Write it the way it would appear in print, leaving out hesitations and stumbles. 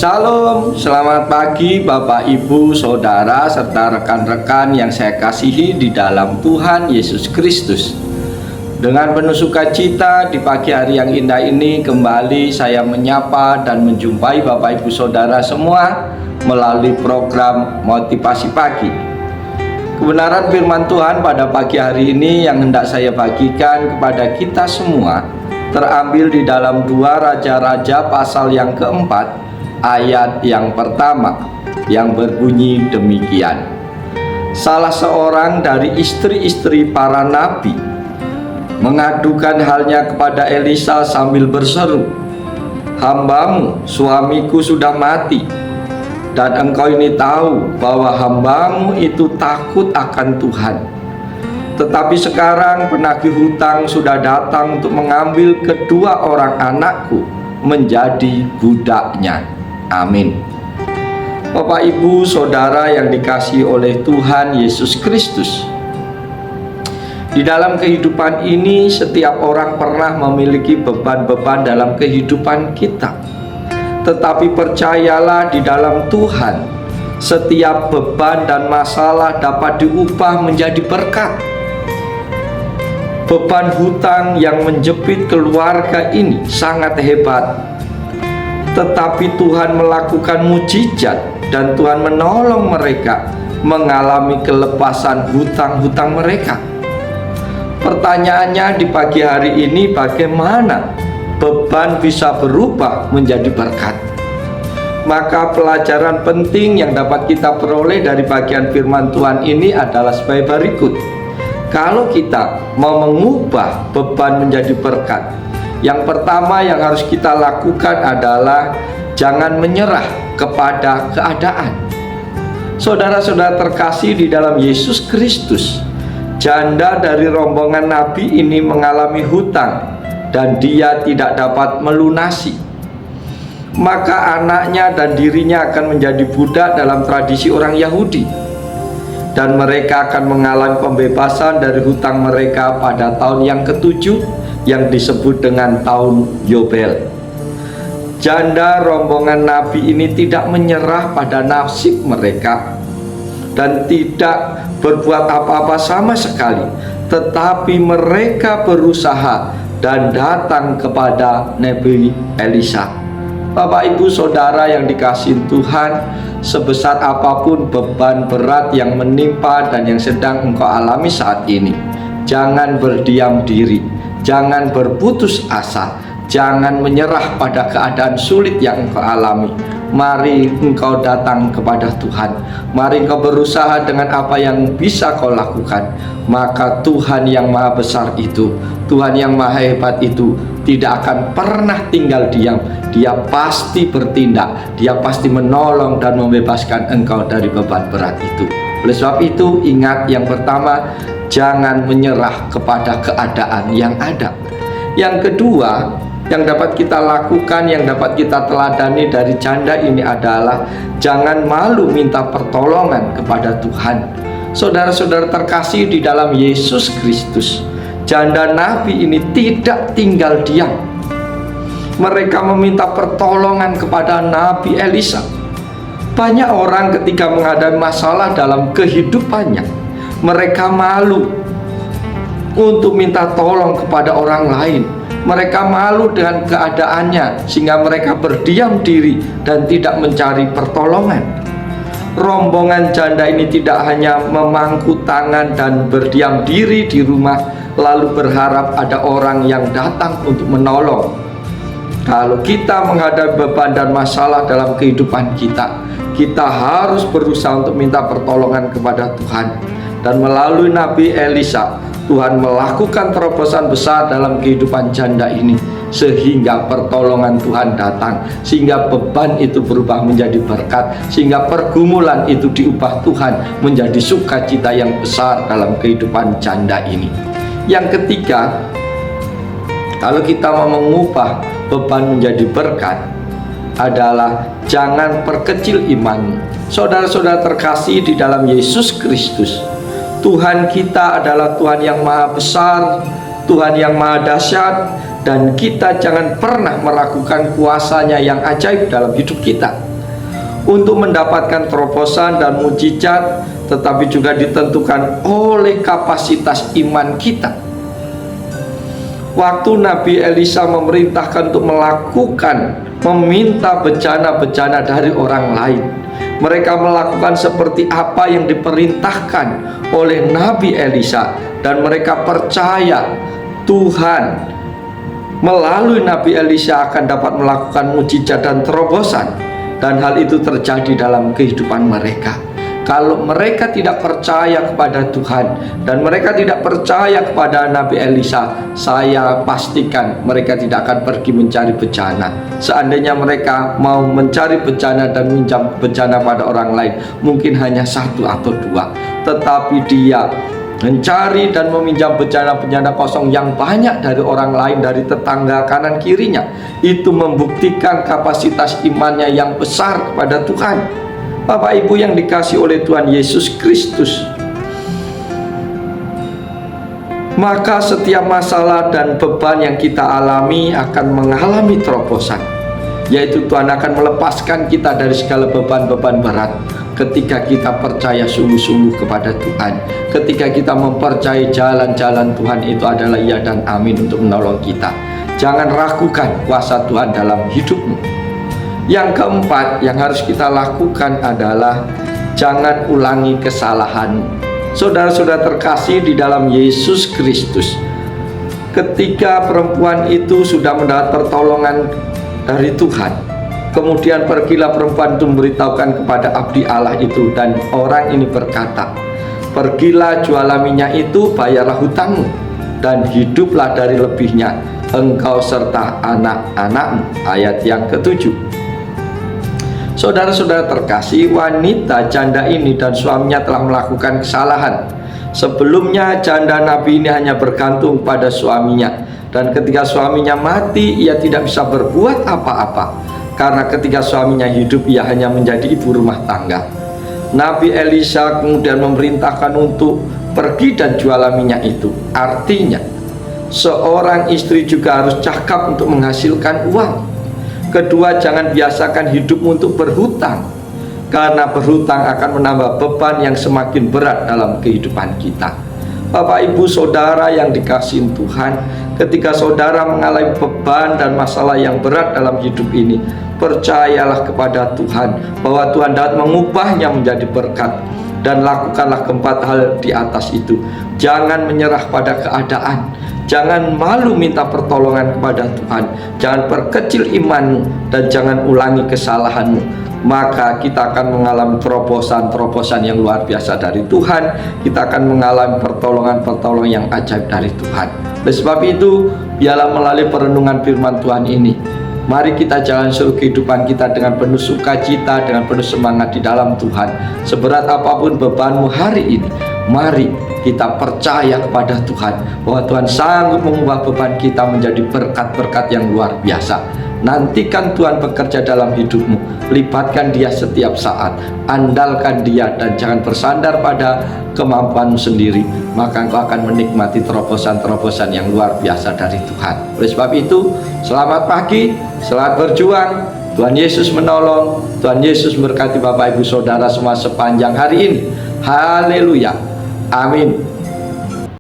Shalom, selamat pagi Bapak, Ibu, Saudara, serta rekan-rekan yang saya kasihi di dalam Tuhan Yesus Kristus. Dengan penuh sukacita di pagi hari yang indah ini kembali saya menyapa dan menjumpai Bapak, Ibu, Saudara semua melalui program Motivasi Pagi. Kebenaran firman Tuhan pada pagi hari ini yang hendak saya bagikan kepada kita semua terambil di dalam 2 Raja-Raja pasal yang keempat, ayat yang pertama yang berbunyi demikian. Salah seorang dari istri-istri para nabi mengadukan halnya kepada Elisa sambil berseru, "Hambamu, suamiku sudah mati, dan engkau ini tahu bahwa hambamu itu takut akan Tuhan. Tetapi sekarang penagih hutang sudah datang untuk mengambil kedua orang anakku menjadi budaknya." Amin. Bapak, Ibu, Saudara yang dikasihi oleh Tuhan Yesus Kristus, di dalam kehidupan ini setiap orang pernah memiliki beban-beban dalam kehidupan kita. Tetapi percayalah, di dalam Tuhan setiap beban dan masalah dapat diubah menjadi berkat. Beban hutang yang menjepit keluarga ini sangat hebat, tetapi Tuhan melakukan mujizat dan Tuhan menolong mereka mengalami kelepasan hutang-hutang mereka. Pertanyaannya di pagi hari ini, bagaimana beban bisa berubah menjadi berkat? Maka pelajaran penting yang dapat kita peroleh dari bagian firman Tuhan ini adalah sebagai berikut. Kalau kita mau mengubah beban menjadi berkat, yang pertama yang harus kita lakukan adalah jangan menyerah kepada keadaan. Saudara-saudara terkasih di dalam Yesus Kristus, janda dari rombongan nabi ini mengalami hutang dan dia tidak dapat melunasi. Maka anaknya dan dirinya akan menjadi budak dalam tradisi orang Yahudi, dan mereka akan mengalami pembebasan dari hutang mereka pada tahun yang ke-7 yang disebut dengan tahun Yobel. Janda rombongan nabi ini tidak menyerah pada nasib mereka dan tidak berbuat apa-apa sama sekali, tetapi mereka berusaha dan datang kepada Nabi Elisa. Bapak, Ibu, Saudara yang dikasihi Tuhan, sebesar apapun beban berat yang menimpa dan yang sedang engkau alami saat ini, jangan berdiam diri, jangan berputus asa, jangan menyerah pada keadaan sulit yang engkau alami. Mari engkau datang kepada Tuhan. Mari engkau berusaha dengan apa yang bisa kau lakukan. Maka Tuhan yang maha besar itu, Tuhan yang maha hebat itu tidak akan pernah tinggal diam. Dia pasti bertindak, dia pasti menolong dan membebaskan engkau dari beban berat itu. Oleh sebab itu, ingat, yang pertama, jangan menyerah kepada keadaan yang ada. Yang kedua yang dapat kita lakukan, yang dapat kita teladani dari janda ini adalah jangan malu minta pertolongan kepada Tuhan. Saudara-saudara terkasih di dalam Yesus Kristus, janda nabi ini tidak tinggal diam. Mereka meminta pertolongan kepada Nabi Elisa. Banyak orang ketika menghadapi masalah dalam kehidupannya, mereka malu untuk minta tolong kepada orang lain. Mereka malu dengan keadaannya sehingga mereka berdiam diri dan tidak mencari pertolongan. Rombongan janda ini tidak hanya memangku tangan dan berdiam diri di rumah lalu berharap ada orang yang datang untuk menolong. Kalau kita menghadapi beban dan masalah dalam kehidupan kita, kita harus berusaha untuk minta pertolongan kepada Tuhan. Dan melalui Nabi Elisa, Tuhan melakukan terobosan besar dalam kehidupan janda ini, sehingga pertolongan Tuhan datang, sehingga beban itu berubah menjadi berkat, sehingga pergumulan itu diubah Tuhan menjadi sukacita yang besar dalam kehidupan janda ini. Yang ketiga, kalau kita mau mengubah beban menjadi berkat adalah jangan perkecil imanmu. Saudara-saudara terkasih di dalam Yesus Kristus, Tuhan kita adalah Tuhan yang maha besar, Tuhan yang maha dahsyat, dan kita jangan pernah meragukan kuasanya yang ajaib dalam hidup kita. untuk mendapatkan terobosan dan mujizat, tetapi juga ditentukan oleh kapasitas iman kita. Waktu Nabi Elisa memerintahkan untuk meminta bencana-bencana dari orang lain, mereka melakukan seperti apa yang diperintahkan oleh Nabi Elisa, dan mereka percaya Tuhan melalui Nabi Elisa akan dapat melakukan mujizat dan terobosan, dan hal itu terjadi dalam kehidupan mereka. Kalau mereka tidak percaya kepada Tuhan dan mereka tidak percaya kepada Nabi Elisa, saya pastikan mereka tidak akan pergi mencari bencana. Seandainya mereka mau mencari bencana dan minjam bencana pada orang lain, mungkin hanya 1 atau 2, tetapi dia mencari dan meminjam bencana-bencana kosong yang banyak dari orang lain, dari tetangga kanan kirinya. Itu membuktikan kapasitas imannya yang besar kepada Tuhan. Bapak Ibu yang dikasihi oleh Tuhan Yesus Kristus, maka setiap masalah dan beban yang kita alami akan mengalami terobosan, yaitu Tuhan akan melepaskan kita dari segala beban-beban berat ketika kita percaya sungguh-sungguh kepada Tuhan, ketika kita mempercayai jalan-jalan Tuhan itu adalah ya dan amin untuk menolong kita. Jangan ragukan kuasa Tuhan dalam hidupmu. Yang keempat yang harus kita lakukan adalah jangan ulangi kesalahan. Saudara-saudara terkasih di dalam Yesus Kristus, ketika perempuan itu sudah mendapat pertolongan dari Tuhan, kemudian pergilah perempuan itu memberitahukan kepada abdi Allah itu, dan orang ini berkata, pergilah jualah minyak itu, bayarlah hutangmu, dan hiduplah dari lebihnya engkau serta anak-anakmu. Ayat yang ke-7. Saudara-saudara terkasih, wanita janda ini dan suaminya telah melakukan kesalahan. Sebelumnya janda Nabi ini hanya bergantung pada suaminya, dan ketika suaminya mati ia tidak bisa berbuat apa-apa, karena ketika suaminya hidup ia hanya menjadi ibu rumah tangga. Nabi Elisa kemudian memerintahkan untuk pergi dan jualah minyak itu. Artinya seorang istri juga harus cakap untuk menghasilkan uang. Kedua, jangan biasakan hidupmu untuk berhutang, karena berhutang akan menambah beban yang semakin berat dalam kehidupan kita. Bapak, Ibu, Saudara yang dikasihi Tuhan, ketika saudara mengalami beban dan masalah yang berat dalam hidup ini, percayalah kepada Tuhan bahwa Tuhan dapat mengubahnya menjadi berkat, dan lakukanlah keempat hal di atas itu. Jangan menyerah pada keadaan, jangan malu minta pertolongan kepada Tuhan, jangan perkecil imanmu, dan jangan ulangi kesalahanmu. Maka kita akan mengalami terobosan-terobosan yang luar biasa dari Tuhan. Kita akan mengalami pertolongan-pertolongan yang ajaib dari Tuhan. Oleh sebab itu, biarlah melalui perenungan firman Tuhan ini, mari kita jalan seluruh kehidupan kita dengan penuh sukacita, dengan penuh semangat di dalam Tuhan. Seberat apapun bebanmu hari ini, mari kita percaya kepada Tuhan bahwa Tuhan sanggup mengubah beban kita menjadi berkat-berkat yang luar biasa. Nantikan Tuhan bekerja dalam hidupmu, libatkan Dia setiap saat, andalkan Dia, dan jangan bersandar pada kemampuanmu sendiri, maka engkau akan menikmati terobosan-terobosan yang luar biasa dari Tuhan. Oleh sebab itu, selamat pagi, selamat berjuang. Tuhan Yesus menolong, Tuhan Yesus memberkati Bapak Ibu Saudara semua sepanjang hari ini. Haleluya, amin.